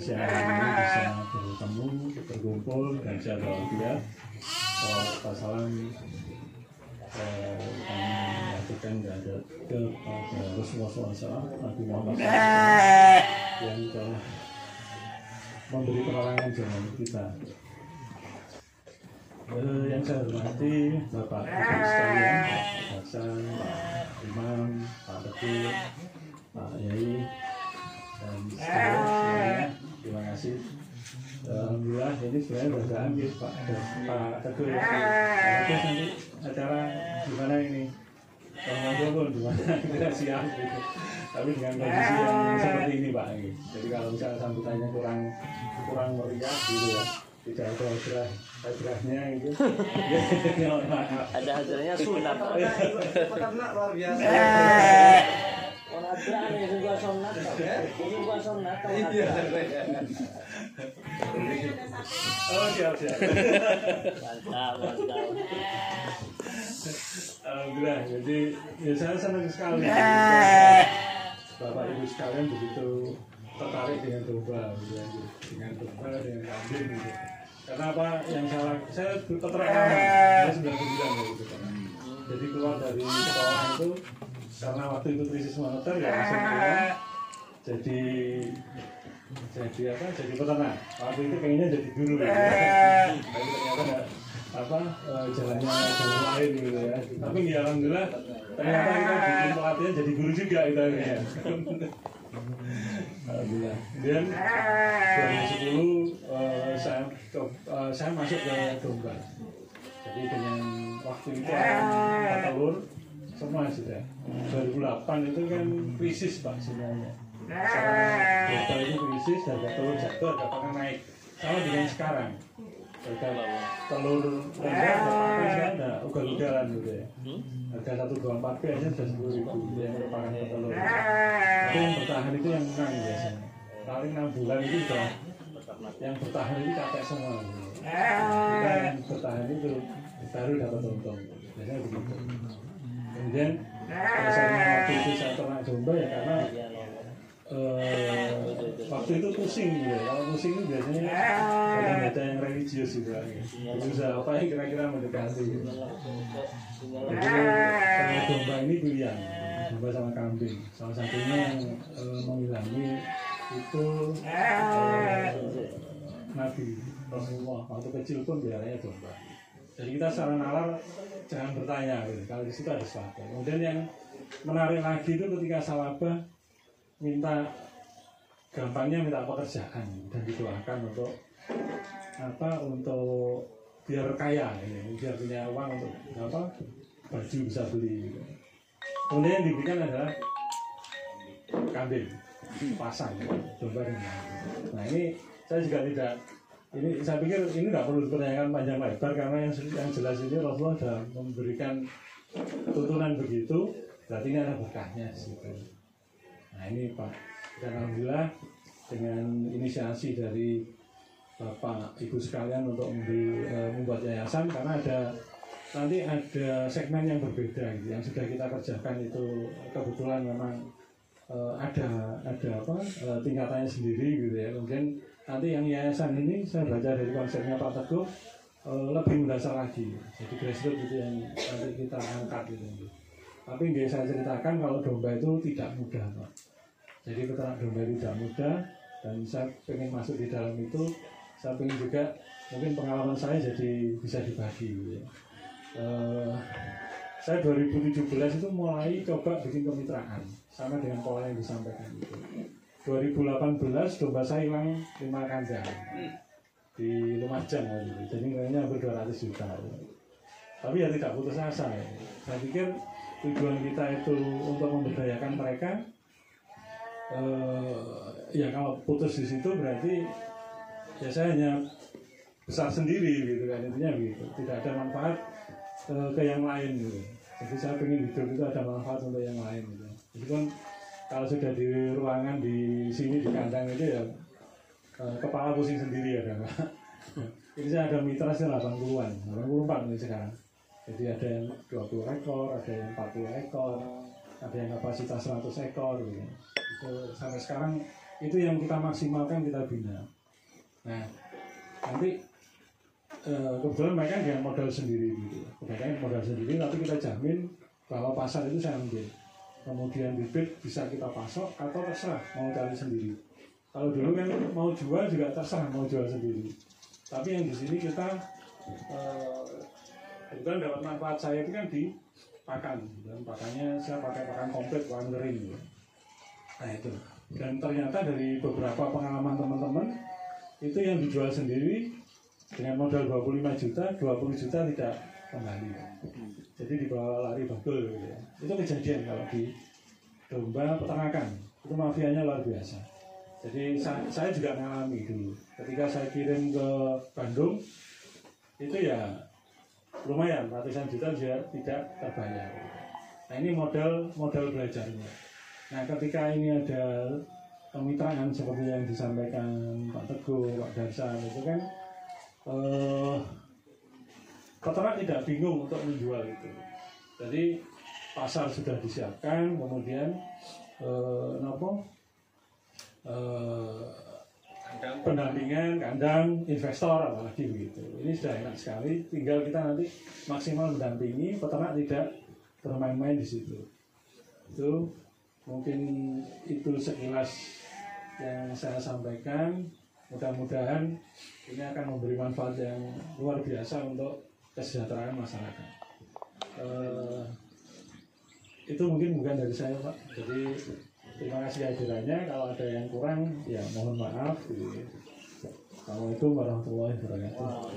siang ini bisa bertemu, berkumpul dan secara walafiat. Wassalam. Kami menyampaikan kepada Rasulullah SAW, Nabi Muhammad yang telah memberi penerangan jalan kita. Yang saya hormati Bapak Ibu sekalian, Pak Hasan, Pak Imam, Pak Teguh, Pak Yai, dan semuanya, terima kasih. Alhamdulillah ini sebenarnya bacaan gitu Pak Teguh ya. Terus nanti acara gimana ini? Kalau ngobrol pun gimana? Kita siap gitu. Tapi dengan kondisi yang seperti ini Pak. Jadi kalau misalnya sambutannya kurang meriah gitu ya. Tidak ada hajrahnya gitu. Ada hajrahnya sunat. Sunat luar biasa. Orang hajrah ini juga sunat. Ini juga sunat. Oh siap. Mantap. Alhamdulillah. Jadi ya saya senang sekali. Bapak Ibu sekalian begitu tertarik dengan domba, dengan kambing gitu. Karena apa yang saya keterangan saya 99 gitu kan. Jadi keluar dari sekolah itu karena waktu itu krisis moneter ya langsung keluar jadi peternak. Waktu itu pengennya jadi guru gitu ya. Tapi ternyata jalannya jalan lain gitu ya. Tapi ya alhamdulillah ternyata kita bikin pelatihan jadi guru juga itu akhirnya. Alhamdulillah. Kemudian 2010 saya masuk ke domba. Jadi dengan waktu itu telur semua sudah. 2008 itu kan krisis Pak sebenarnya. Domba itu krisis, harga telur jatuh, harga pakan naik. Sama dengan sekarang. Harga telur sekarang ada ugal-ugalan gitu ya. Harga 1,24 biasanya sudah 10.000 yang merupakan telur. Tapi yang bertahan itu yang menang biasanya. Paling 6 bulan itu sudah yang bertahan itu capek semua. Kita yang bertahan itu baru dapat untung. Biasanya begitu. Kemudian biasanya waktu itu saya ternak domba ya karena waktu itu pusing gitu. Kalau pusing itu biasanya ada yang religius juga. Berusaha apa yang kira-kira mendekati. Gitu. Jadi karena domba ini pilihan, domba sama kambing. Salah satunya yang menghilangi itu Nabi Rasulullah waktu kecil pun biaranya domba. Jadi kita secara nalar jangan bertanya gitu. Kalau di situ ada sesuatu. Kemudian yang menarik lagi itu ketika Salabah minta pekerjaan dan didoakan untuk biar kaya ini, biar punya uang untuk baju bisa beli gitu. Kemudian yang diberikan adalah kambing pasang domba dan kambing. Nah ini saya juga tidak saya pikir ini tidak perlu dipertanyakan panjang lebar karena yang jelas ini Rasulullah sudah memberikan tuntunan begitu, berarti ini ada berkahnya di situ. Nah ini Pak, dan alhamdulillah dengan inisiasi dari Bapak Ibu sekalian untuk membuat yayasan karena nanti ada segmen yang berbeda gitu, yang sudah kita kerjakan itu kebetulan memang ada tingkatannya sendiri gitu ya. Kemudian nanti yang yayasan ini saya baca dari konsepnya Pak Teguh lebih mendasar lagi. Jadi grassroots itu yang nanti kita angkat gitu. Tapi nggak saya ceritakan kalau domba itu tidak mudah Pak. Jadi peternak domba itu tidak mudah dan saya pengen masuk di dalam itu. Saya pengen juga mungkin pengalaman saya jadi bisa dibagi gitu ya. Saya 2017 itu mulai coba bikin kemitraan sama dengan pola yang disampaikan itu. 2018 domba saya hilang 5 kandang di Lumajang gitu. Jadi nilainya hampir 200 juta. Tapi ya tidak putus asa ya. Saya pikir tujuan kita itu untuk memberdayakan mereka. Ya kalau putus di situ berarti ya saya hanya besar sendiri gitu kan, intinya begitu. Tidak ada manfaat ke yang lain gitu. Jadi saya pengen hidup itu ada manfaat untuk yang lain gitu. Jadi kan kalau sudah di ruangan di sini di kandang itu ya kepala pusing sendiri ya kan. Ini saya ada mitra sih 80-an, 84 nih sekarang. Jadi ada yang 20 ekor, ada yang 40 ekor, ada yang kapasitas 100 ekor gitu. Itu sampai sekarang itu yang kita maksimalkan, kita bina. Nah, nanti kebetulan mereka dengan modal sendiri gitu, kebanyakan modal sendiri, tapi kita jamin bahwa pasar itu saya ambil. Kemudian bibit bisa kita pasok atau terserah mau cari sendiri. Kalau dulu kan mau jual juga terserah mau jual sendiri. Tapi yang di sini kita kebetulan dapat manfaat saya itu kan di pakan, dan pakannya saya pakai pakan komplit, pakan kering gitu. Nah itu. Dan ternyata dari beberapa pengalaman teman-teman itu yang dijual sendiri dengan modal 25 juta, 20 juta tidak kembali. Jadi dibawa lari bagul gitu ya. Itu kejadian kalau di domba peternakan. Itu mafianya luar biasa. Jadi saya juga mengalami dulu. Ketika saya kirim ke Bandung, itu ya lumayan ratusan juta juga tidak terbayar. Nah ini modal belajarnya. Nah ketika ini ada kemitraan seperti yang disampaikan Pak Teguh, Pak Darsan itu kan peternak tidak bingung untuk menjual itu. Jadi pasar sudah disiapkan, kemudian pendampingan, kandang, investor apalagi begitu. Ini sudah enak sekali. Tinggal kita nanti maksimal mendampingi, peternak tidak bermain-main di situ. Itu mungkin itu sekilas yang saya sampaikan. Mudah-mudahan ini akan memberi manfaat yang luar biasa untuk kesejahteraan masyarakat. Itu mungkin bukan dari saya, Pak. Jadi terima kasih hadirannya. Kalau ada yang kurang, ya mohon maaf. Assalamualaikum warahmatullahi wabarakatuh.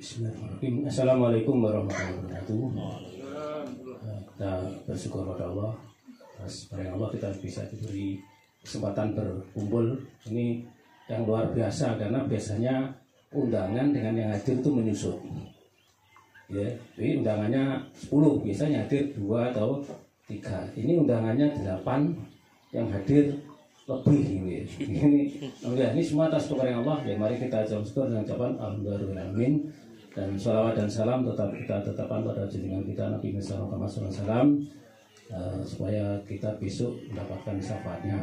Bismillahirrahmanirrahim. Assalamualaikum warahmatullahi wabarakatuh. Kita bersyukur pada Allah. Sebenarnya Allah kita bisa diberi kesempatan berkumpul. Ini yang luar biasa karena biasanya undangan dengan yang hadir itu menyusut. Ya, jadi undangannya 10, biasanya hadir 2 atau 3. Ini undangannya 8, yang hadir lebih gitu ya. Ini semua atas perkenan Allah. Ya mari kita ucapkan syukur dengan ucapan alhamdulillah. Dan sholawat dan salam tetap kita tetapkan pada junjungan kita Nabi Muhammad SAW, supaya kita besok mendapatkan syafaatnya.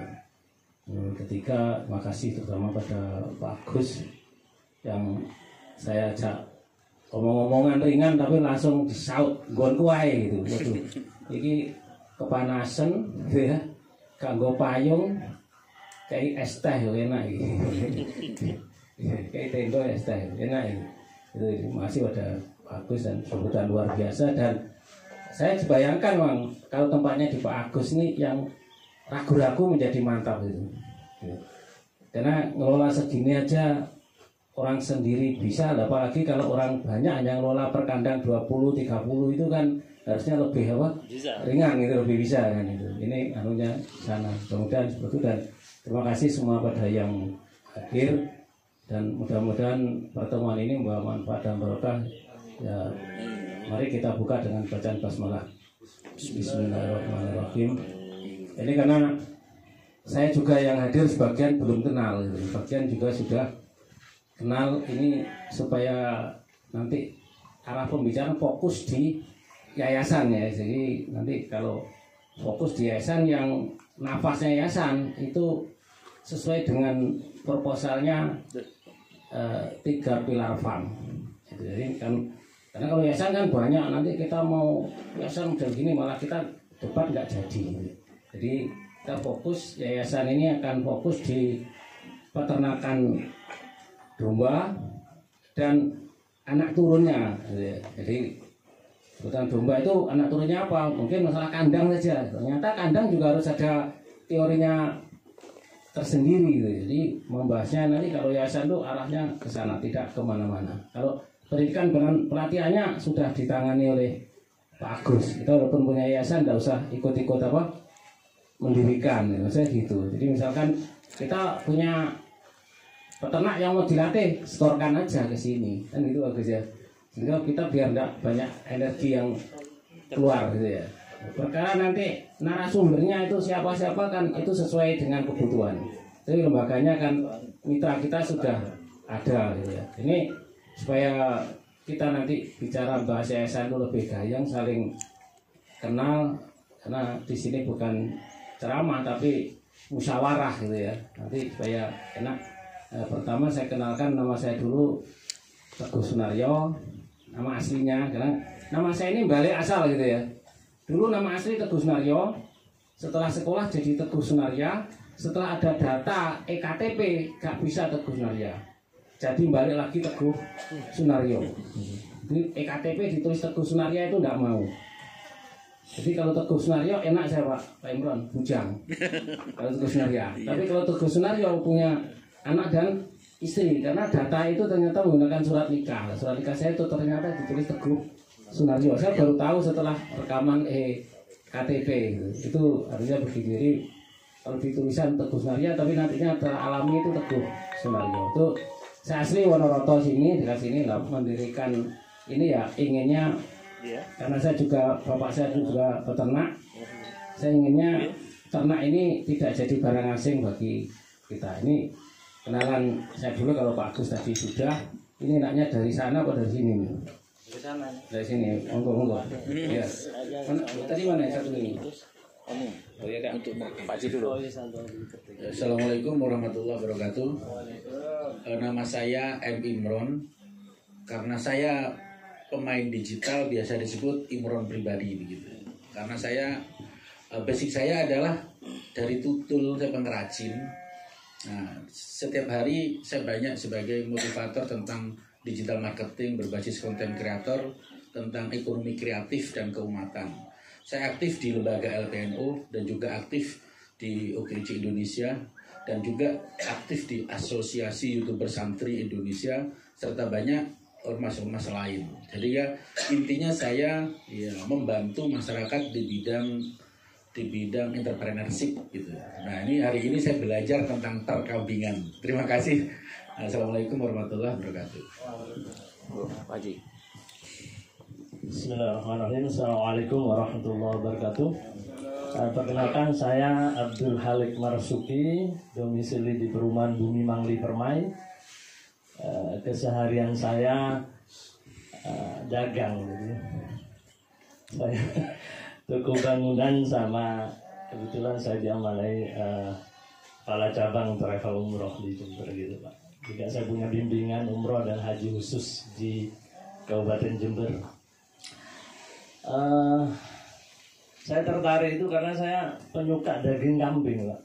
Ketiga, makasih terutama pada Pak Agus yang saya ajak omong-omongan ringan tapi langsung disaut gon kuai gitu. Iki kepanasan gitu ya, kanggo payung kayak es teh enak iki. Kayak tendo es teh enak iki. Itu masih pada Agus dan sambutan luar biasa. Dan saya bayangkan Bang, kalau tempatnya di Pak Agus ini yang ragu-ragu menjadi mantap itu. Karena ngelola segini aja orang sendiri bisa, apalagi kalau orang banyak yang ngelola per kandang 20-30 itu kan harusnya lebih apa? Ringan gitu, lebih bisa kan itu. Ini anunya sana. Kemudian seperti itu. Dan terima kasih semua pada yang hadir. Dan mudah-mudahan pertemuan ini membawa manfaat dan barokah. Ya, mari kita buka dengan bacaan basmalah. Bismillahirrahmanirrahim. Ini karena saya juga yang hadir sebagian belum kenal, sebagian juga sudah kenal. Ini supaya nanti arah pembicaraan fokus di yayasan ya. Jadi nanti kalau fokus di yayasan, yang nafasnya yayasan itu sesuai dengan proposalnya 3 pilar farm. Jadi kan karena kalau yayasan kan banyak, nanti kita mau yayasan model gini malah kita debat nggak jadi. Jadi kita fokus, yayasan ini akan fokus di peternakan domba dan anak turunnya. Jadi hutan domba itu anak turunnya apa? Mungkin masalah kandang saja. Ternyata kandang juga harus ada teorinya tersendiri gitu. Jadi membahasnya nanti kalau yayasan itu arahnya ke sana, tidak kemana-mana. Kalau pendidikan dengan pelatihannya sudah ditangani oleh Pak Agus. Kita walaupun punya yayasan tidak usah ikut-ikut apa mendirikan, maksudnya gitu. Jadi misalkan kita punya peternak yang mau dilatih, setorkan aja ke sini, kan gitu Agus ya. Sehingga kita biar tidak banyak energi yang keluar gitu ya. Perkara nanti narasumbernya itu siapa-siapa kan itu sesuai dengan kebutuhan. Jadi lembaganya kan mitra kita sudah ada gitu ya. Ini supaya kita nanti bicara bahasa yayasan itu lebih gayeng, saling kenal, karena di sini bukan ceramah tapi musyawarah gitu ya. Nanti supaya enak. Pertama saya kenalkan nama saya dulu, Teguh Sunaryo, nama aslinya, karena nama saya ini balik asal gitu ya. Dulu nama asli Teguh Sunaryo, setelah sekolah jadi Teguh Sunaria, setelah ada data EKTP gak bisa Teguh Sunaria, jadi balik lagi Teguh Sunaryo. Jadi EKTP ditulis Teguh Sunaria itu enggak mau. Jadi kalau Teguh Sunaryo enak saya Pak Imron, bujang. Kalau Teguh Sunaria. Tapi kalau Teguh Sunaryo punya anak dan istri, karena data itu ternyata menggunakan surat nikah. Surat nikah saya itu ternyata ditulis Teguh Sunaryo. Saya baru tahu setelah rekaman KTP itu artinya begitu. Jadi kalau ditulisan Teguh Sunaria tapi nantinya teralami itu Teguh Sunaryo. Itu saya asli Wonoroto sini, dekat sini lah, mendirikan ini ya inginnya karena saya juga, bapak saya juga peternak, saya inginnya ternak ini tidak jadi barang asing bagi kita. Ini kenalan saya dulu, kalau Pak Agus tadi sudah, ini enaknya dari sana atau dari sini? Dari sini, monggo. Ya. Tadi mana satu ini? Oh ya Kak, untuk Pak Haji dulu. Assalamualaikum warahmatullahi wabarakatuh. Nama saya M. Imron. Karena saya pemain digital biasa disebut Imron pribadi begitu. Karena saya basic saya adalah dari tutul, saya pengrajin. Nah, setiap hari saya banyak sebagai motivator tentang digital marketing berbasis konten kreator, tentang ekonomi kreatif dan keumatan. Saya aktif di lembaga LPNO dan juga aktif di OKC Indonesia dan juga aktif di Asosiasi YouTuber Santri Indonesia serta banyak ormas-ormas lain. Jadi ya intinya saya ya membantu masyarakat di bidang entrepreneurship gitu. Nah, ini hari ini saya belajar tentang perkambingan. Terima kasih. Assalamualaikum warahmatullahi wabarakatuh. Pak Haji. Bismillahirrahmanirrahim. Assalamualaikum warahmatullahi wabarakatuh. Perkenalkan, saya Abdul Halik Marsuki, domisili di Perumahan Bumi Mangli Permai. Keseharian saya dagang, gitu. Saya toko bangunan sama kebetulan saya diamalai kepala cabang travel umroh di Jember gitu Pak. Juga saya punya bimbingan umroh dan haji khusus di Kabupaten Jember. Saya tertarik itu karena saya penyuka daging kambing Pak.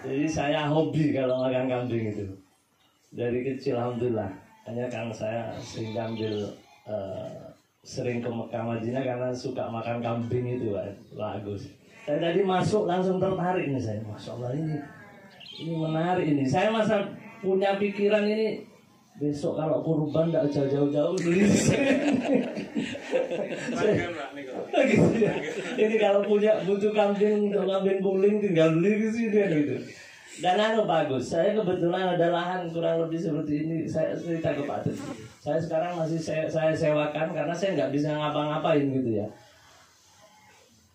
Jadi saya hobi kalau makan kambing itu dari kecil, alhamdulillah. Hanya karena saya sering sering ke Mekah Madinah karena suka makan kambing itu Pak. Bagus. Saya tadi masuk langsung tertarik nih saya. Masya Allah, ini menarik ini. Saya masa punya pikiran ini, besok kalau kurban tidak jauh-jauh beli. Gitu ya. Ini kalau butuh kambing untuk kambing guling tinggal beli di sini gitu. Dan bagus. Saya kebetulan ada lahan kurang lebih seperti ini. Saya cerita ke Pak Haji. Saya sekarang masih saya sewakan karena saya nggak bisa ngapa-ngapain gitu ya.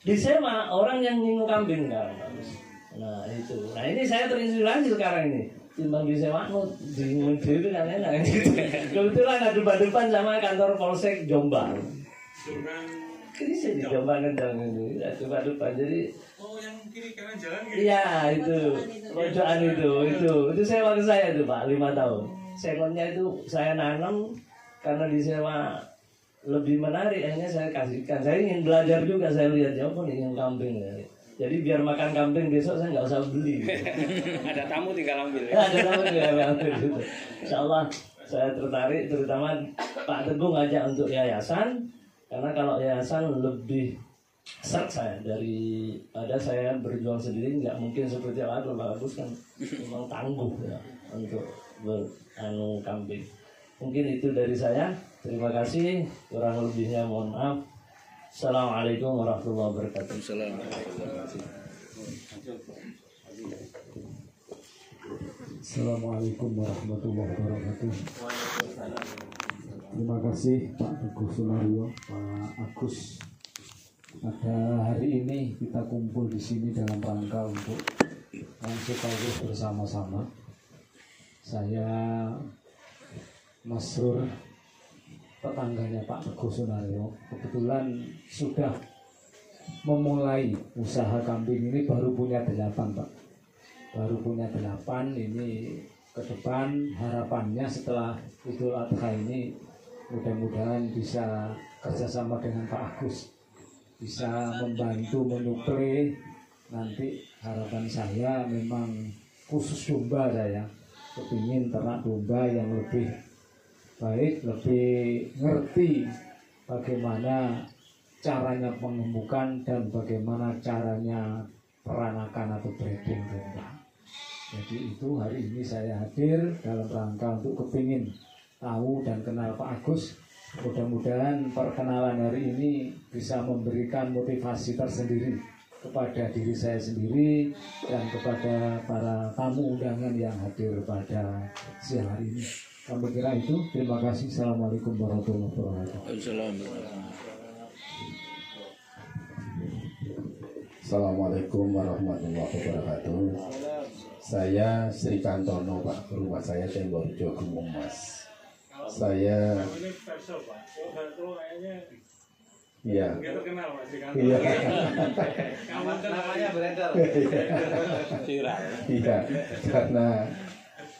Disewa orang yang nyinggung kambing kan bagus. Nah itu. Nah ini saya terinspirasi sekarang ini. Timbang disewa di itu kan enak gitu. Kebetulan ada depan sama kantor Polsek Jombang. Ini sih di Jombang kan ini. Depan jadi. Oh, yang kiri kanan jalan gitu. Iya itu. Pojokan itu sewa ke saya tuh Pak 5 tahun. Sekonnya itu saya nanam karena disewa lebih menarik, akhirnya saya kasihkan. Saya ingin belajar juga, saya lihat ya pun ingin kambing ya. Jadi biar makan kambing besok saya nggak usah beli. Gitu. Ada tamu tinggal ambil. Ya, ada tamu tinggal ambil gitu. Insya Allah saya tertarik, terutama Pak Teguh ngajak untuk yayasan, karena kalau yayasan lebih seret saya daripada saya berjuang sendiri. Nggak mungkin seperti Pak Agus kan memang tangguh ya untuk kambing. Mungkin itu dari saya. Terima kasih. Kurang lebihnya mohon maaf. Assalamualaikum warahmatullahi wabarakatuh. Assalamualaikum warahmatullahi wabarakatuh. Terima kasih Pak Teguh Sunaryo, Pak Agus. Pada hari ini kita kumpul di sini dalam rangka untuk sekaligus bersama-sama. Saya Masrur, tetangganya Pak Teguh Sunario. Kebetulan sudah memulai usaha kambing ini, baru punya 8 Pak. Baru punya 8. Ini ke depan harapannya setelah Idul Adha ini mudah-mudahan bisa kerjasama dengan Pak Agus, bisa membantu menyuplai. Nanti harapan saya memang khusus domba, saya kepingin ternak domba yang lebih baik, lebih ngerti bagaimana caranya pengemukan dan bagaimana caranya peranakan atau breeding domba. Jadi itu hari ini saya hadir dalam rangka untuk kepingin tahu dan kenal Pak Agus. Mudah-mudahan perkenalan hari ini bisa memberikan motivasi tersendiri kepada diri saya sendiri dan kepada para tamu undangan yang hadir pada siang hari ini. Kami kira itu. Terima kasih. Assalamualaikum warahmatullahi wabarakatuh. Assalamualaikum warahmatullahi wabarakatuh. Saya Sri Kantono, Pak. Rumah saya Tenggorejo Gumung Mas. Saya iya. Iya. Namanya beredar. Iya, karena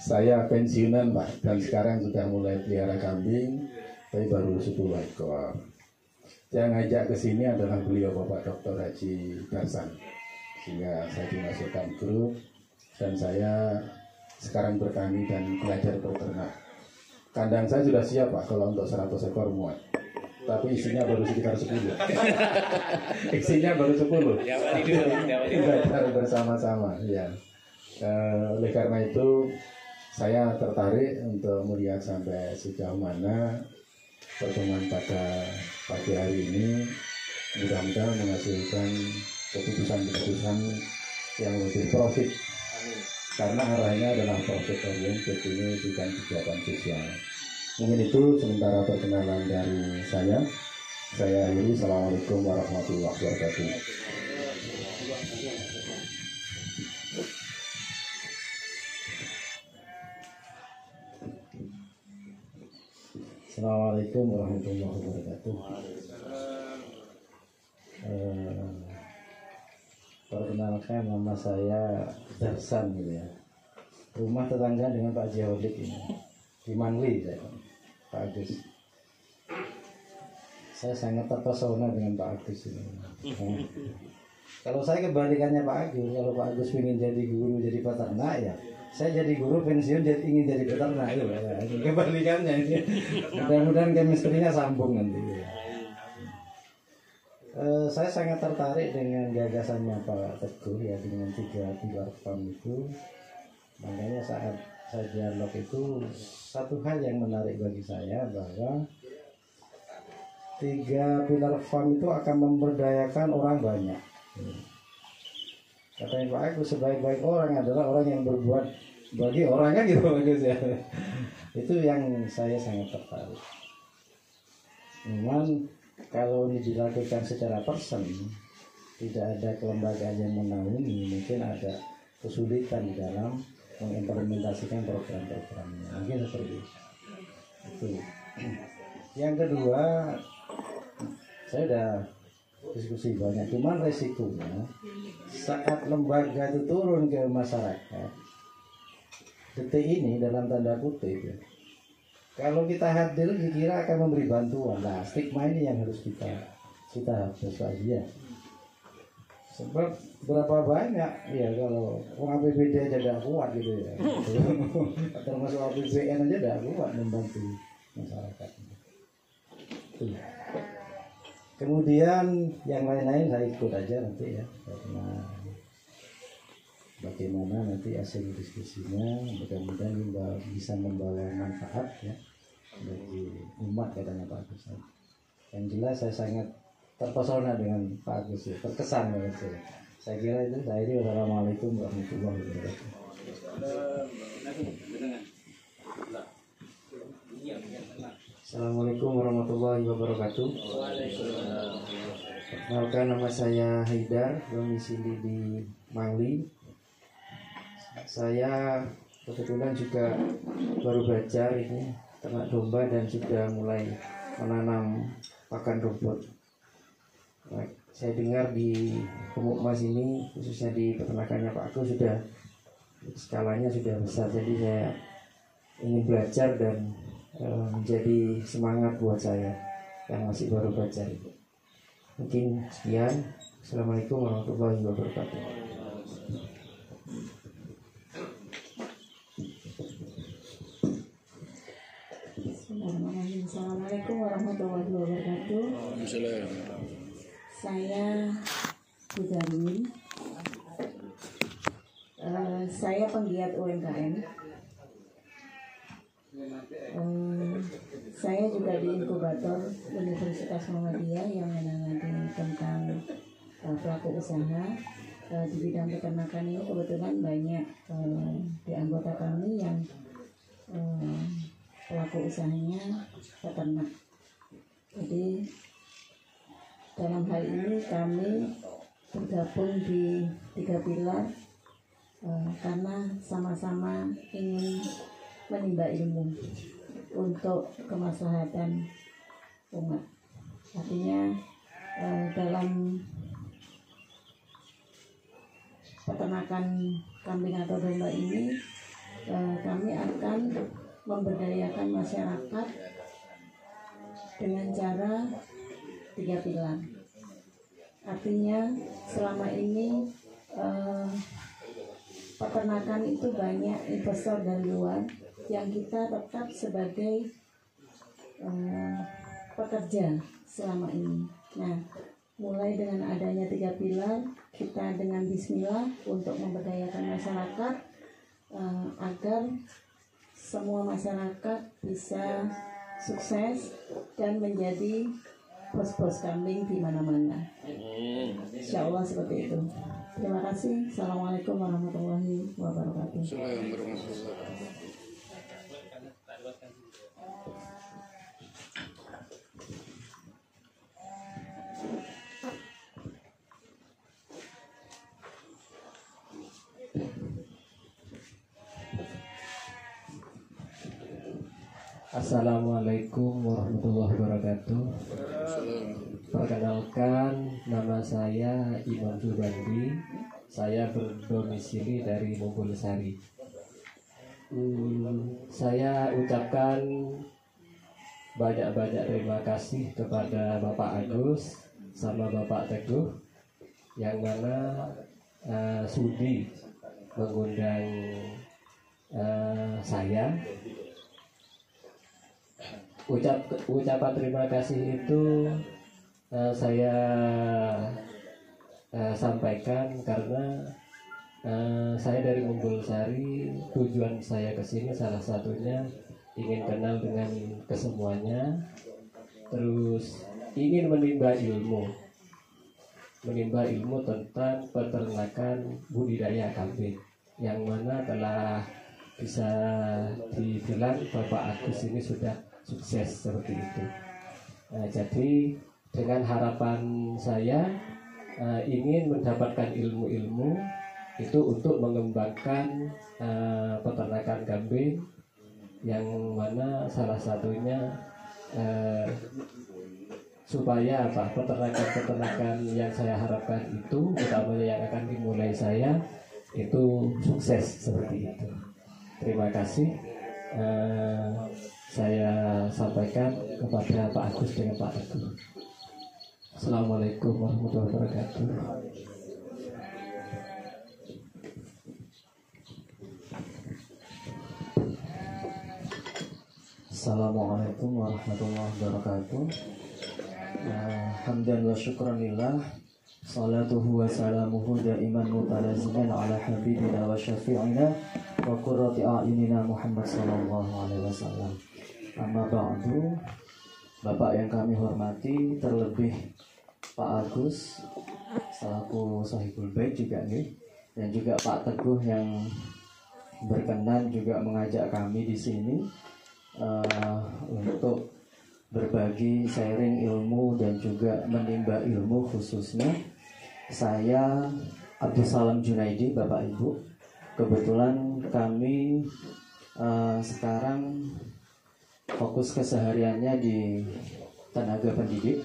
saya pensiunan Pak, dan sekarang sudah mulai pelihara kambing, tapi baru 10 ekor. Yang ngajak ke sini adalah beliau Bapak Dr. Haji Darsan, sehingga saya dimasukkan grup dan saya sekarang bertani dan belajar berternak. Kandang saya sudah siap Pak, kalau untuk 100 ekor muat. Tapi isinya baru sekitar 10. Isinya baru 10. Belajar bersama-sama, ya. Oleh karena itu saya tertarik untuk melihat sampai sejauh mana pertemuan pada pagi hari ini mudah-mudahan menghasilkan keputusan-keputusan yang lebih profit. Karena arahnya adalah profit oriented, ini bukan kegiatan sosial. Mungkin itu sementara perkenalan dari saya. Saya akhiri. Assalamualaikum warahmatullahi wabarakatuh. Assalamualaikum warahmatullahi wabarakatuh. Perkenalkan, nama saya Darsan gitu ya. Rumah tetangga dengan Pak Jawadik ini di Mangli, saya Pak Agus. Saya sangat terpesona dengan Pak Agus ini. Kalau saya kebalikannya Pak Agus, kalau Pak Agus ingin jadi guru, jadi peternak, ya saya jadi guru pensiun, ingin jadi peternak itu ya. Kebalikannya ini. Mudah-mudahan chemistry-nya sambung nanti. Saya sangat tertarik dengan gagasannya Pak Teguh ya, dengan 3 pilar farm itu. Makanya saat saya dialog itu, satu hal yang menarik bagi saya bahwa 3 pilar farm itu akan memberdayakan orang banyak. Katanya Pak Agus, sebaik-baik orang adalah orang yang berbuat bagi orang, kan gitu bagus ya. Itu yang saya sangat tertarik. Memang kalau ini dilakukan secara person, tidak ada kelembagaan yang menaungi, mungkin ada kesulitan di dalam mengimplementasikan program-programnya. Mungkin seperti itu. Yang kedua, saya sudah diskusi banyak, cuman resikonya saat lembaga itu turun ke masyarakat detik ini dalam tanda kutip ya, kalau kita hadir dikira akan memberi bantuan. Nah, stigma ini yang harus kita hapus lagi ya. Sebab berapa banyak ya, kalau APBD aja tidak kuat gitu ya, termasuk APBN aja tidak kuat membantu masyarakat. Kemudian yang lain-lain saya ikut aja nanti ya, karena bagaimana nanti hasil diskusinya mudah-mudahan bisa membawa manfaat ya bagi umat, katanya Pak Agus. Yang jelas saya sangat terpesona dengan Pak Agus ya, terkesan banget saya. Saya kira itu. Saya ini. Wassalamualaikum warahmatullahi wabarakatuh. Assalamualaikum warahmatullahi wabarakatuh. Perkenalkan, nama saya Haidar, domisili di Mangli. Saya kebetulan juga baru belajar ini ternak domba dan sudah mulai menanam pakan rumput. Nah, saya dengar di Pemukmas ini khususnya di peternakannya Pak Agus sudah skalanya sudah besar, jadi saya ingin belajar dan menjadi semangat buat saya yang masih baru belajar. Mungkin sekian. Assalamualaikum warahmatullahi wabarakatuh. Bismillahirrahmanirrahim. Assalamualaikum warahmatullahi wabarakatuh. Saya Bu Darwin. Saya penggiat UMKM. Saya juga di inkubator Universitas Muhammadiyah yang menangani tentang pelaku usaha di bidang peternakan ini. Kebetulan banyak di anggota kami yang pelaku usahanya peternak. Jadi dalam hal ini kami bergabung di 3 pilar karena sama-sama ingin menimba ilmu untuk kemaslahatan umat. Artinya dalam peternakan kambing atau domba ini kami akan memberdayakan masyarakat dengan cara 3 pilar. Artinya selama ini peternakan itu banyak investor dari luar yang kita tetap sebagai pekerja selama ini. Nah, mulai dengan adanya 3 pilar, kita dengan bismillah untuk memberdayakan masyarakat agar semua masyarakat bisa sukses dan menjadi bos-bos kambing di mana-mana. Insya Allah seperti itu. Terima kasih. Assalamualaikum warahmatullahi wabarakatuh. Assalamualaikum warahmatullahi wabarakatuh. Perkenalkan, nama saya Imam Subandi. Saya berdomisili dari Mumbulsari. Saya ucapkan banyak-banyak terima kasih kepada Bapak Agus sama Bapak Teguh yang mana sudi mengundang saya. Ucapan terima kasih itu saya sampaikan karena saya dari Mumbulsari. Tujuan saya ke sini salah satunya ingin kenal dengan kesemuanya, terus ingin menimba ilmu tentang peternakan budidaya kambing, yang mana telah bisa dibilang Bapak Agus ini sudah sukses seperti itu. Jadi dengan harapan saya ingin mendapatkan ilmu-ilmu itu untuk mengembangkan peternakan kambing, yang mana salah satunya supaya peternakan yang saya harapkan itu, utamanya yang akan dimulai saya, itu sukses seperti itu. Terima kasih. Saya sampaikan kepada Pak Agus dengan Pak Teguh. Assalamualaikum warahmatullahi wabarakatuh. Assalamualaikum warahmatullahi wabarakatuh. Hamdan wa syukran lillah, salatuhu wa salamuhu daiman mutalaziman ala habibina wa syafi'ina wa qurrati a'yunina Muhammad sallallahu alaihi wasallam. Amma ba'du. Bapak yang kami hormati, terlebih Pak Agus selaku Sahibul Bait juga nih, dan juga Pak Teguh yang berkenan juga mengajak kami di sini untuk berbagi sharing ilmu dan juga menimba ilmu. Khususnya saya Abdul Salam Junaidi, Bapak Ibu, kebetulan kami sekarang fokus kesehariannya di tenaga pendidik.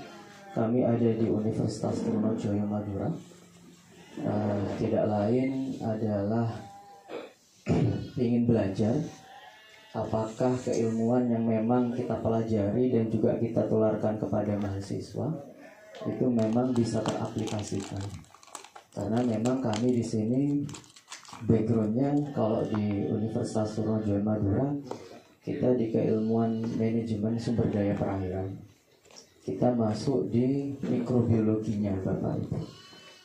Kami ada di Universitas Trunojoyo Madura. Tidak lain adalah ingin belajar apakah keilmuan yang memang kita pelajari dan juga kita tularkan kepada mahasiswa itu memang bisa teraplikasikan. Karena memang kami di sini backgroundnya kalau di Universitas Trunojoyo Madura kita di keilmuan manajemen sumber daya perairan. Kita masuk di mikrobiologinya Bapak Ibu.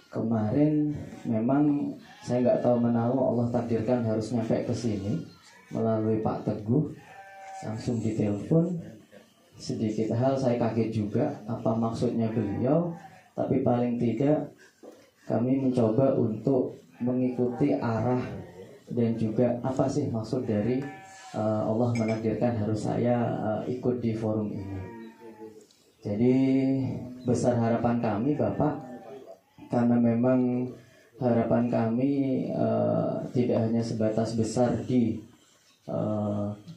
Kemarin memang saya nggak tahu menahu Allah takdirkan harus nyampe ke sini melalui Pak Teguh, langsung ditelepon. Sedikit hal saya kaget juga apa maksudnya beliau, tapi paling tidak kami mencoba untuk mengikuti arah dan juga apa sih maksud dari Allah menakdirkan harus saya ikut di forum ini. Jadi besar harapan kami Bapak, karena memang harapan kami tidak hanya sebatas besar di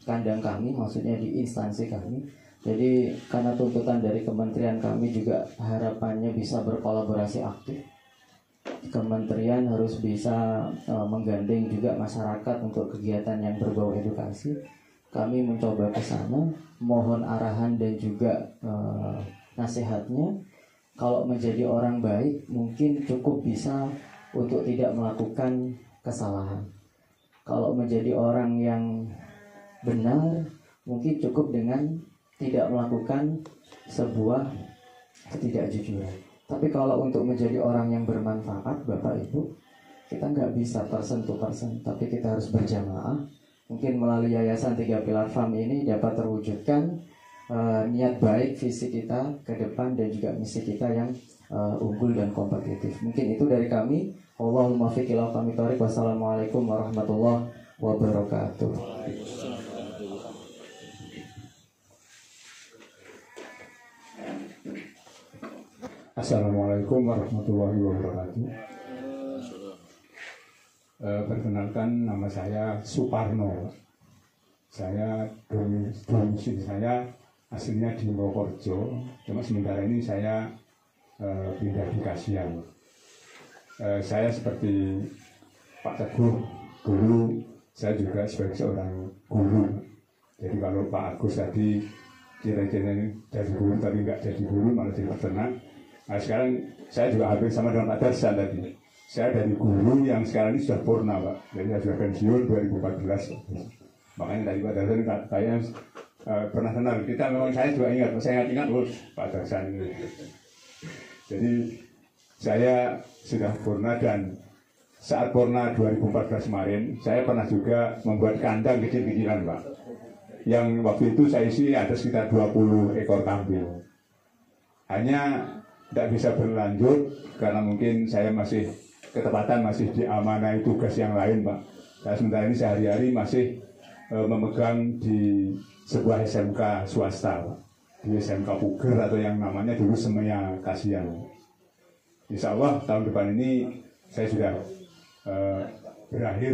kandang kami, maksudnya di instansi kami. Jadi karena tuntutan dari kementerian kami juga harapannya bisa berkolaborasi aktif. Kementerian harus bisa menggandeng juga masyarakat untuk kegiatan yang berbau edukasi. Kami mencoba ke sana, mohon arahan dan juga nasihatnya. Kalau menjadi orang baik mungkin cukup bisa untuk tidak melakukan kesalahan. Kalau menjadi orang yang benar mungkin cukup dengan tidak melakukan sebuah ketidakjujuran. Tapi kalau untuk menjadi orang yang bermanfaat Bapak Ibu, kita nggak bisa tersentuh persen, tapi kita harus berjamaah. Mungkin melalui Yayasan 3 Pilar FAM ini dapat terwujudkan niat baik visi kita ke depan dan juga misi kita yang unggul dan kompetitif. Mungkin itu dari kami. Allahumma fiqh ila kami tarik. Wassalamualaikum warahmatullahi wabarakatuh. Assalamualaikum warahmatullahi wabarakatuh. Perkenalkan, nama saya Suparno. Saya domisili saya aslinya di Purwokerto, cuma sementara ini saya pindah di Kasihan. Saya seperti Pak Teguh guru, saya juga sebagai seorang guru. Jadi kalau Pak Agus tadi kira-kira jadi guru tapi nggak jadi guru malah jadi peternak. Nah sekarang saya juga hampir sama dengan Pak Darsan tadi. Saya dari guru yang sekarang ini sudah purna Pak. Jadi saya sudah pensiun 2014. Makanya tadi Pak Darsan kayaknya pernah kenal. Kita memang saya juga ingat. Saya ingat Pak Darsan ini. Jadi saya sudah purna dan saat purna 2014 kemarin saya pernah juga membuat kandang kecil-kecilan Pak. Yang waktu itu saya isi ada sekitar 20 ekor kambing. Hanya tidak bisa berlanjut karena mungkin saya masih ketepatan masih diamanai tugas yang lain Pak. Saya sementara ini sehari-hari masih memegang di sebuah SMK swasta Pak. Di SMK Puger atau yang namanya dulu Semea Kasihan. Insya Allah tahun depan ini saya sudah berakhir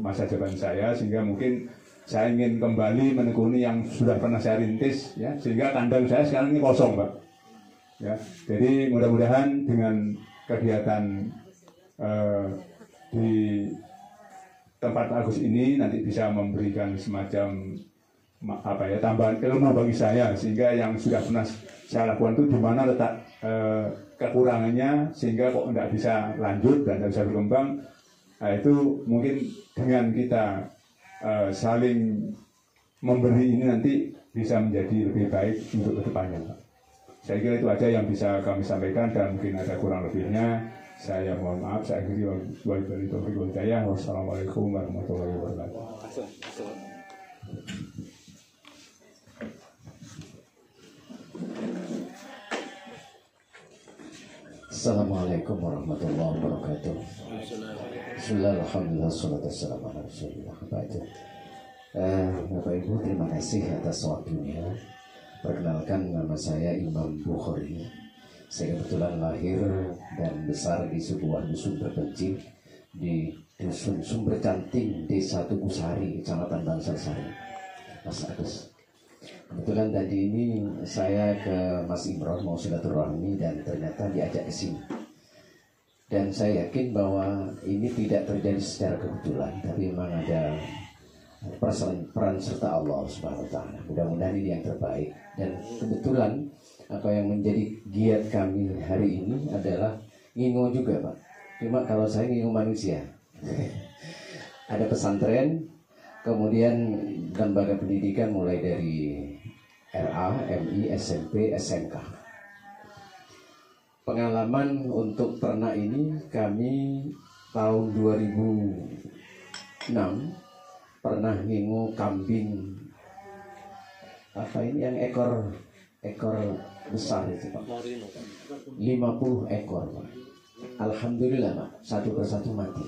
masa jabatan saya, sehingga mungkin saya ingin kembali menekuni yang sudah pernah saya rintis ya, sehingga kandang saya sekarang ini kosong Pak. Ya, jadi mudah-mudahan dengan kegiatan di tempat Agus ini nanti bisa memberikan semacam tambahan ilmu bagi saya, sehingga yang sudah pernah saya lakukan itu di mana letak kekurangannya sehingga kok tidak bisa lanjut dan tidak bisa berkembang. Nah, itu mungkin dengan kita saling memberi ini nanti bisa menjadi lebih baik untuk kedepannya. Saya kira itu aja yang bisa kami sampaikan, dan mungkin ada kurang lebihnya saya mohon maaf. Saya akhiri wabillahi taufiq wal hidayah. Wassalamualaikum warahmatullahi wabarakatuh. Assalamualaikum warahmatullahi wabarakatuh. Bismillahirrahmanirrahim. Wassalatu wassalamu ala rasulillah. Bapak Ibu, terima kasih atas waktunya. Perkenalkan, nama saya Imam Bukhari. Saya kebetulan lahir dan besar di sebuah dusun terpencil di Dusun Sumber Canting, Desa Tugusari, Kecamatan Bangsal-Sari, Mas Agus. Kebetulan tadi ini saya ke Mas Imron mau silaturahmi dan ternyata diajak ke sini. Dan saya yakin bahwa ini tidak terjadi secara kebetulan, tapi memang ada peran serta Allah Subhanahu wa taala. Mudah-mudahan ini yang terbaik. Dan kebetulan apa yang menjadi giat kami hari ini adalah ngingo juga, Pak. Cuma kalau saya ngingo manusia. Ada pesantren, kemudian lembaga pendidikan mulai dari RA, MI, SMP, SMK. Pengalaman untuk ternak ini kami tahun 2006 pernah ngingu kambing apa ini yang ekor besar itu, Pak. 50 ekor, Pak. Alhamdulillah, Pak, satu persatu mati.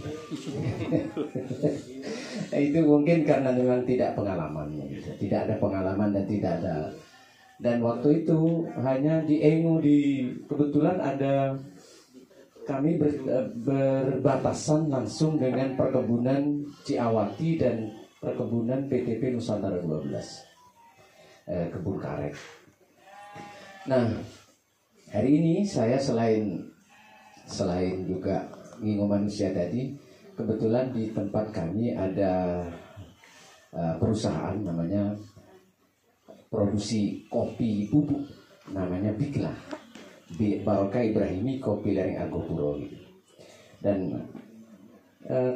Itu mungkin karena memang tidak pengalamannya, gitu. Tidak ada pengalaman dan tidak ada. Dan waktu itu hanya di Engu, kebetulan ada kami berbatasan langsung dengan perkebunan Ciawati dan perkebunan PTP Nusantara 12, kebun karet. Nah, hari ini saya selain juga ngingu manusia tadi, kebetulan di tempat kami ada perusahaan namanya produksi kopi bubuk, namanya Bikla, Barokah Ibrahimi Kopi Lereng Argopuro gitu. Dan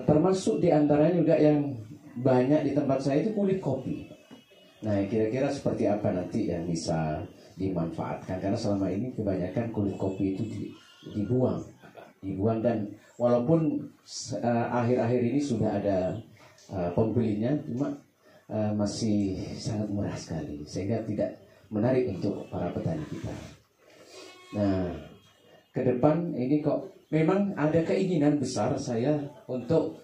termasuk diantaranya juga yang banyak di tempat saya itu kulit kopi. Nah, kira-kira seperti apa nanti yang bisa dimanfaatkan, karena selama ini kebanyakan kulit kopi itu dibuang dan walaupun akhir-akhir ini sudah ada pembelinya, cuma masih sangat murah sekali sehingga tidak menarik untuk para petani kita. Nah, ke depan ini kok memang ada keinginan besar saya untuk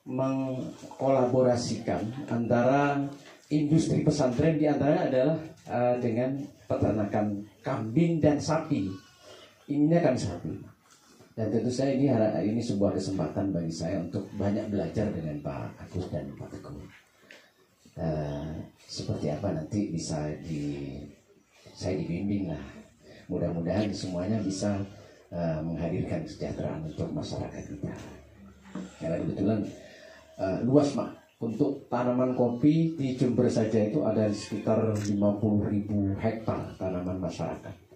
mengkolaborasikan antara industri pesantren, di antaranya adalah dengan peternakan kambing dan sapi. Ininya kan sapi. Dan tentu saya ini sebuah kesempatan bagi saya untuk banyak belajar dengan Pak Agus dan Pak Teguh. Seperti apa nanti bisa saya dibimbing lah. Mudah-mudahan semuanya bisa menghadirkan kesejahteraan untuk masyarakat kita. Karena kebetulan luas, Mak. Untuk tanaman kopi di Jember saja itu ada sekitar 50.000 hektar tanaman masyarakat.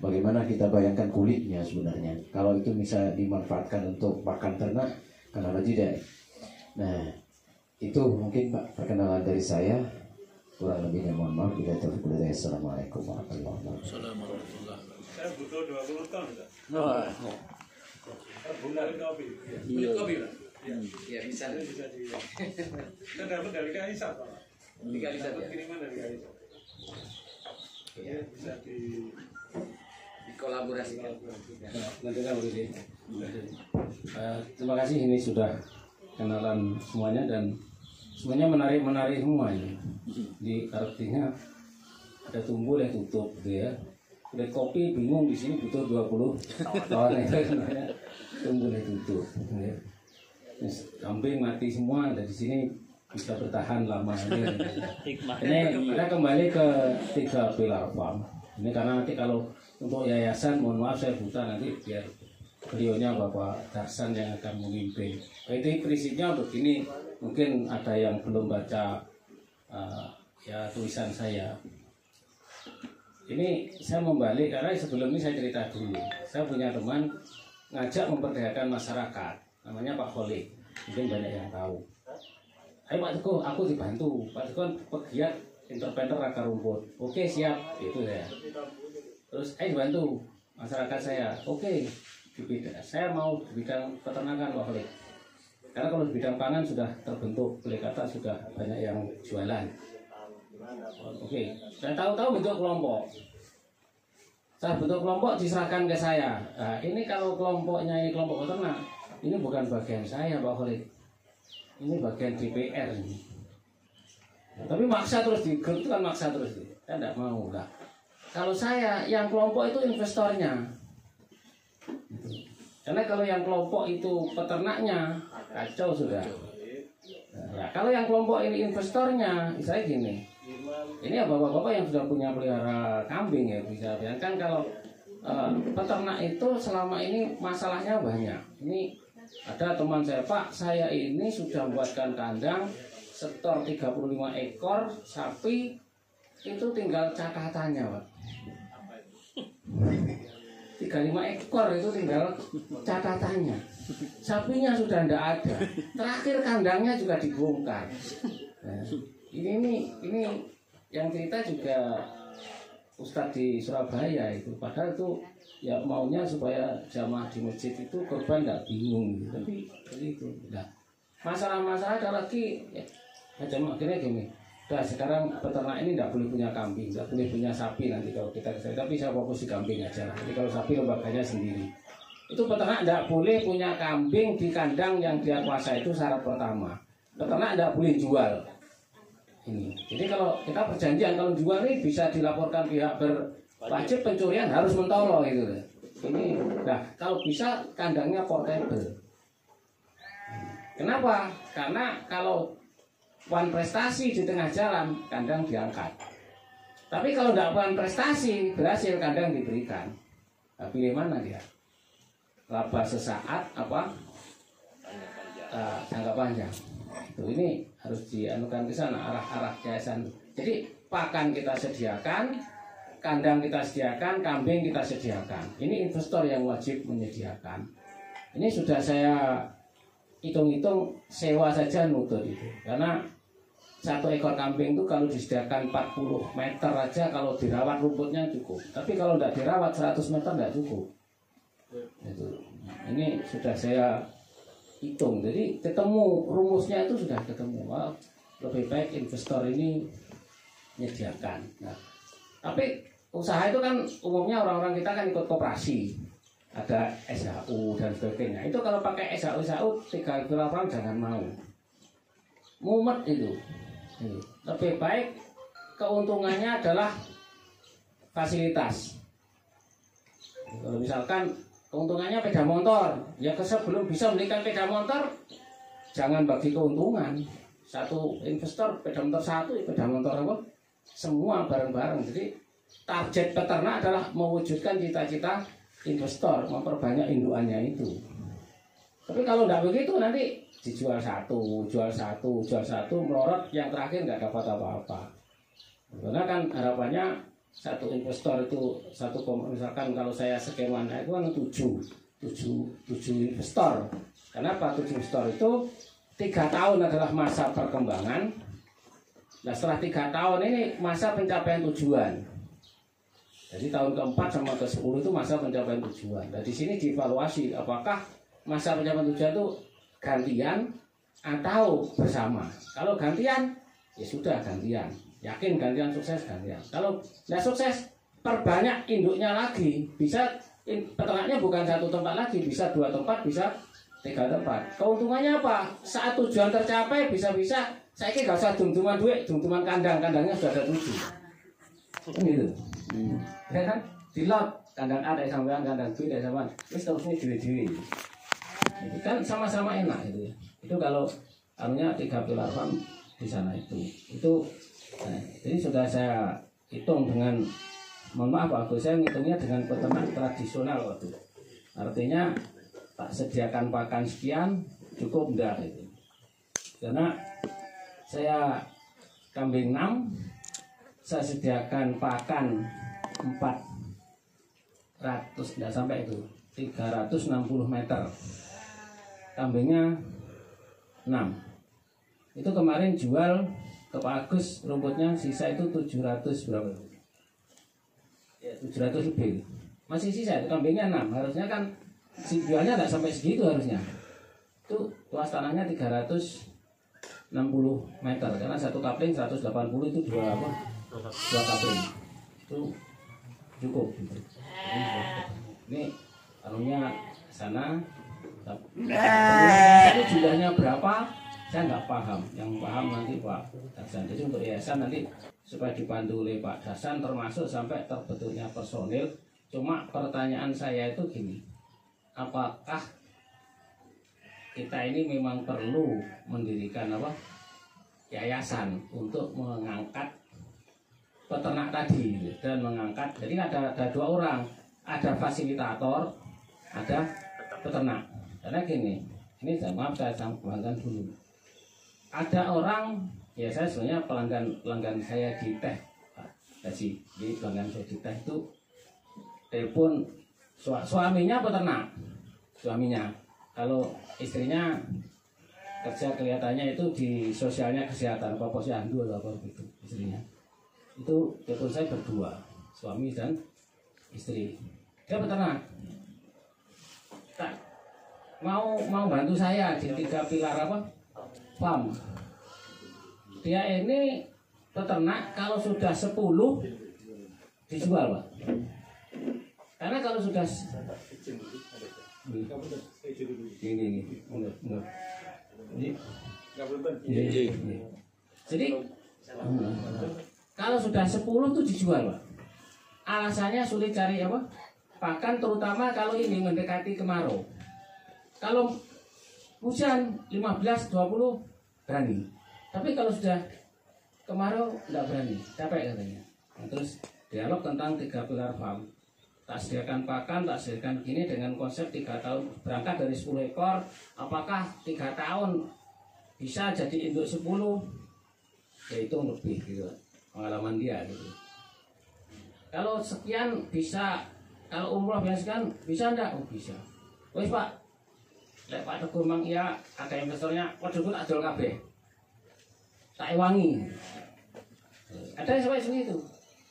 Bagaimana kita bayangkan kulitnya sebenarnya. Kalau itu bisa dimanfaatkan untuk pakan ternak, kenapa tidak? Nah, itu mungkin Pak perkenalan dari saya. Kurang lebihnya mohon maaf. Assalamualaikum warahmatullahi wabarakatuh. Saya butuh 20 ton. Benar kopi. Iya. Kopi, Pak. Ya bisa di. Kita dapat dari Kaisat, Pak. Di Kaisat ya. Kiriman dari Kaisat. Ya, bisa dikolaborasikan. Nanti kan begini. Terima kasih, ini sudah kenalan semuanya dan semuanya menarik semua ini. Di artinya ada tumbuh dan tutup gitu ya. Kulit kopi bingung di sini butuh 20 tahun itu sebenarnya tumbuh dan tutup. Ya. Kambing mati semua, dari sini bisa bertahan lama. Ini kita kembali ke 3 pilar farm. Ini karena nanti kalau untuk yayasan, mohon maaf saya buta, nanti biar beliaunya Bapak Darsan yang akan memimpin. Itu prinsipnya begini, mungkin ada yang belum baca ya tulisan saya. Ini saya membalik karena sebelum ini saya cerita dulu. Saya punya teman ngajak memperdayakan masyarakat, namanya Pak Kholik, mungkin banyak yang tahu. Ayo Pak Teguh, aku dibantu. Pak Teguh kan pegiat entrepreneur akar rumput. Oke, siap, itu saya. Terus dibantu masyarakat saya. Oke, saya mau di bidang peternakan Pak Kholik. Karena kalau di bidang pangan sudah terbentuk, boleh kata sudah banyak yang jualan. Oke, saya tahu-tahu bentuk kelompok. Saya bentuk kelompok diserahkan ke saya. Nah, ini kalau kelompoknya ini kelompok peternak, ini bukan bagian saya Pak Kholik. Ini bagian DPR ini. Nah, tapi maksa terus di grup itu kan maksa terus. Saya tidak mau lah. Kalau saya yang kelompok itu investornya. Karena kalau yang kelompok itu peternaknya, kacau sudah. Nah, kalau yang kelompok ini investornya, saya gini, ini ya bapak-bapak yang sudah punya pelihara kambing ya bisa bayangkan kalau peternak itu selama ini masalahnya banyak. Ini ada teman saya, Pak, saya ini sudah membuatkan kandang setor 35 ekor sapi, itu tinggal catatannya, Pak. 35 ekor itu tinggal catatannya. Sapinya sudah tidak ada. Terakhir kandangnya juga dibongkar. Nah, ini yang cerita juga Ustadz di Surabaya itu. Padahal itu ya maunya supaya jamaah di masjid itu korban nggak bingung. Tapi itu. Nah, masalah-masalah ada lagi. Jamaah akhirnya gini. Nah, sekarang peternak ini tidak boleh punya kambing, tidak boleh punya sapi nanti kalau kita kesana. Tapi saya fokus di kambing aja. Jadi kalau sapi lembaganya sendiri. Itu peternak tidak boleh punya kambing di kandang yang dia kuasai, itu syarat pertama. Peternak tidak boleh jual. Ini. Jadi kalau kita perjanjian kalau jual ini bisa dilaporkan pihak berwajib pencurian harus mentolong itu. Ini. Nah, kalau bisa kandangnya portable. Kenapa? Karena kalau wan prestasi di tengah jalan, kandang diangkat. Tapi kalau tidak wan prestasi, berhasil kandang diberikan. Nah, pilih mana dia? Laba sesaat apa? Jangka panjang. Itu ini harus dianukan ke sana arah-arah yayasan. Jadi pakan kita sediakan, kandang kita sediakan, kambing kita sediakan. Ini investor yang wajib menyediakan. Ini sudah saya hitung-hitung sewa saja nutut itu. Karena satu ekor kambing itu kalau disediakan 40 meter aja, kalau dirawat rumputnya cukup. Tapi kalau tidak dirawat 100 meter tidak cukup. Itu. Ini sudah saya hitung. Jadi ketemu rumusnya itu sudah ketemu. Wah, lebih baik investor ini menyediakan. Nah, tapi usaha itu kan umumnya orang-orang kita kan ikut koperasi. Ada SHU dan sebagainya. Itu kalau pakai SHU 3 kg jangan mau. Mumet itu. Lebih baik keuntungannya adalah fasilitas. Kalau misalkan keuntungannya sepeda motor, ya sebelum bisa membelikan sepeda motor, jangan bagi keuntungan. Satu investor sepeda motor satu, sepeda motor apa? Semua bareng-bareng. Jadi target peternak adalah mewujudkan cita-cita investor, memperbanyak indukannya itu. Tapi kalau tidak begitu nanti dijual satu, jual satu, melorot, yang terakhir nggak dapat apa-apa. Karena kan harapannya satu investor itu misalkan kalau saya skemanya itu kan 7 investor. Kenapa 7 investor itu 3 tahun adalah masa perkembangan. Nah setelah 3 tahun ini masa pencapaian tujuan. Jadi tahun ke-4 sama ke-10 itu masa pencapaian tujuan. Nah di sini dievaluasi apakah masa pencapaian tujuan itu gantian atau bersama. Kalau gantian ya sudah gantian. Yakin gantian sukses gantian. Kalau nggak sukses perbanyak induknya lagi. Bisa peternaknya bukan 1 tempat lagi, bisa 2 tempat, bisa 3 tempat. Keuntungannya apa? Saat tujuan tercapai bisa-bisa saya kira nggak usah dung-dungan duit, dung-dungan kandangnya sudah ada 7. Kan gitu. Ya kan? Di lot kandang A dari sampean, kandang B dari sampean. Terus terusnya dewe-dewe. Itu kan sama-sama enak itu ya. Itu kalau anunya 3 pilar farm di sana itu. Nah, jadi sudah saya hitung dengan, mohon maaf Pak Agus, saya ngitungnya dengan peternak tradisional waktu. Artinya tak sediakan pakan sekian cukup enggak itu. Karena saya kambing 6, saya sediakan pakan 400, enggak sampai itu, 360 meter. Kambingnya 6. Itu kemarin jual ke Pak Agus rumputnya sisa itu 700 berapa? Ya 700 lebih. Masih sisa itu kambingnya 6. Harusnya kan si jualnya nggak sampai segitu harusnya. Itu luas tanahnya 360 meter karena satu kapling 180 itu 2 kapling. Itu cukup gitu. Ini anunya sana. Tapi jumlahnya berapa? Saya nggak paham, yang paham nanti Pak Dasan. Jadi untuk yayasan nanti supaya dibantu oleh Pak Dasan termasuk sampai terbentuknya personil. Cuma pertanyaan saya itu gini, apakah kita ini memang perlu mendirikan apa yayasan untuk mengangkat peternak tadi dan mengangkat. Jadi ada dua orang, ada fasilitator, ada peternak. Karena gini, ini maaf saya sampaikan dulu. Ada orang, ya saya sebenarnya pelanggan saya di teh, jadi pelanggan saya di teh itu telepon suaminya peternak, suaminya. Kalau istrinya kerja kelihatannya itu di sosialnya kesehatan, apa posyandu atau apa gitu istrinya. Itu telepon saya berdua, suami dan istri. Dia peternak. Tak mau bantu saya di 3 pilar apa? Farm. Dia ini peternak kalau sudah 10 dijual, Pak. Karena kalau sudah ini. Jadi kalau sudah 10 itu dijual, Pak. Alasannya sulit cari apa? Pakan terutama kalau ini mendekati kemarau. Kalau hujan 15-20 berani. Tapi kalau sudah kemarau nggak berani, capek katanya. Nah, terus dialog tentang 3 pilar farm. Tak sediakan pakan, tak sediakan gini dengan konsep 3 tahun berangkat dari 10 ekor. Apakah 3 tahun bisa jadi induk 10? Ya itu lebih gitu, pengalaman dia gitu. Kalau sekian bisa, kalau umroh biasa bisa enggak? Oh bisa. Wes Pak, lek Pak Teguh mang iya ada investornya, waduh tak jual kabeh. Tak ewangi. Ada yang seperti itu.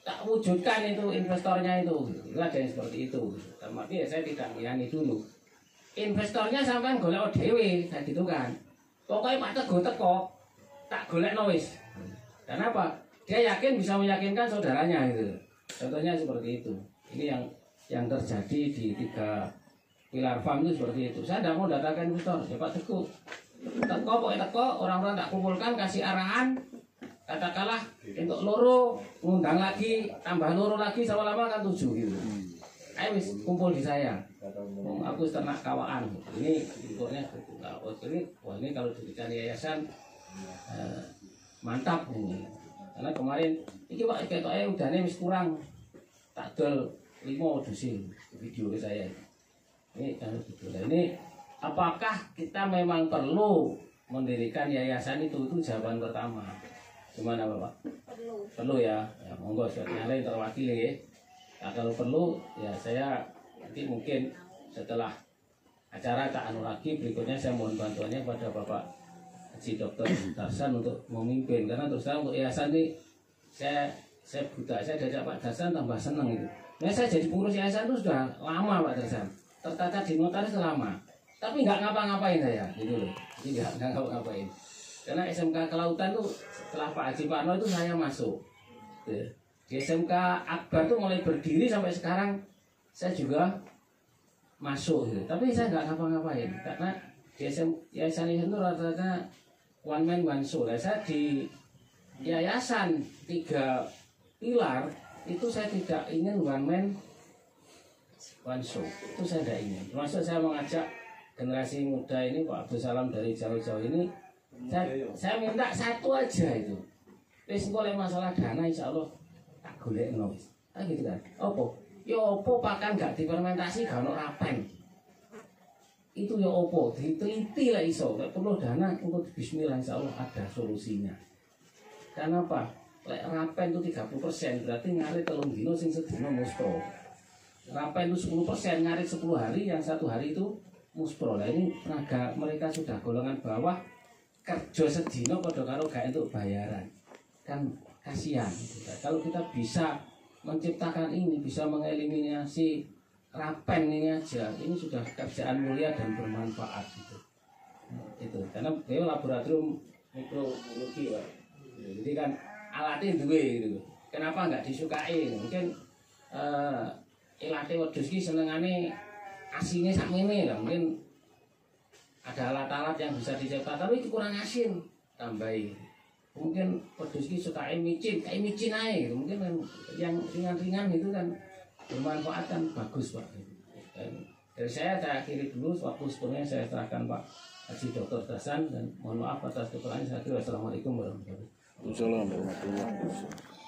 Tak wujudkan itu investornya itu. Ada yang seperti itu. Tapi ya saya tidak ngiyani dulu. Investornya sampai golek dhewe, kayak gitu kan. Pokoknya Pak Teguh teko, tak golek wis. Kenapa? Dia yakin bisa meyakinkan saudaranya gitu. Contohnya seperti itu. Ini yang terjadi di 3 pilar farm itu seperti itu. Saya tidak mau datangkan investor, ya Pak Teguh. Teko, pokoknya teko, orang-orang tak kumpulkan, kasih arahan. Katakanlah untuk loro, ngundang lagi, tambah loro lagi, sama lama kan 7 gitu. Ayo wis kumpul di saya. Aku ternak kawaan. Ini bentuknya ini kalau diberikan yayasan mantap ini. Karena kemarin ini Pak ketoknya udahnya wis kurang. Tak dol 5 dusin video saya. Ini apakah kita memang perlu mendirikan yayasan itu jawaban pertama. Gimana Bapak? Perlu ya. Ya monggo yang lain terwakili ya. Nah, kalau perlu ya saya nanti mungkin setelah acara tak anu lagi berikutnya saya mohon bantuannya kepada Bapak Haji Dr. Darsan untuk memimpin, karena terus terang untuk yayasan ini saya buta, saya diajak Pak Darsan tambah seneng gitu. Nah, saya jadi pengurus yayasan itu sudah lama Pak Darsan, tertata di notaris lama, tapi nggak ngapa-ngapain saya gitu loh, jadi nggak ngapa-ngapain. Karena SMK Kelautan tuh setelah Pak Haji Parno itu saya masuk. Di SMK Akbar tuh mulai berdiri sampai sekarang saya juga masuk gitu. Tapi saya nggak ngapa-ngapain karena di yayasan itu rata-rata one man one show. Saya di yayasan 3 pilar itu saya tidak ingin one man one show. Itu saya tidak ingin. Termasuk saya mengajak generasi muda ini Pak Abdul Salam dari jauh-jauh ini. Saya minta satu aja itu. Wis engko masalah dana insya Allah tak golekno wis. Ah gitu kan. Opo? Ya opo pakan gak difermentasi gak ono rapen. Itu ya opo? Diteliti lah iso. Nek perlu dana untuk bismillah insya Allah ada solusinya. Karena apa? Lek rapen itu 30% berarti ngarit 3 dino sing sedina muspro. Rapen itu 10% ngarit 10 hari, yang 1 hari itu muspro. Nah ini tenaga mereka sudah golongan bawah. Kerja sedino pada karo gak untuk bayaran kan kasihan gitu. Kalau kita bisa menciptakan ini, bisa mengeliminasi rapen ini aja, ini sudah kerjaan mulia dan bermanfaat gitu. Itu karena beliau laboratorium mikrobiologi Pak. Jadi kan alatnya duwe gitu. Kenapa nggak disukai? Mungkin ilate wedhus ki senengane asine sakmene lah, mungkin ada alat-alat yang bisa dicetak tapi itu kurang asin, tambahin. Mungkin wedhus ki suka micin, kayak micin aja gitu. Mungkin yang ringan-ringan itu kan bermanfaat kan bagus Pak. Dari saya akhiri dulu, waktu sepenuhnya saya serahkan Pak Haji Dr. Dasan, dan mohon maaf atas kekurangannya. Saya kira wassalamualaikum warahmatullahi wabarakatuh. Assalamualaikum warahmatullahi wabarakatuh.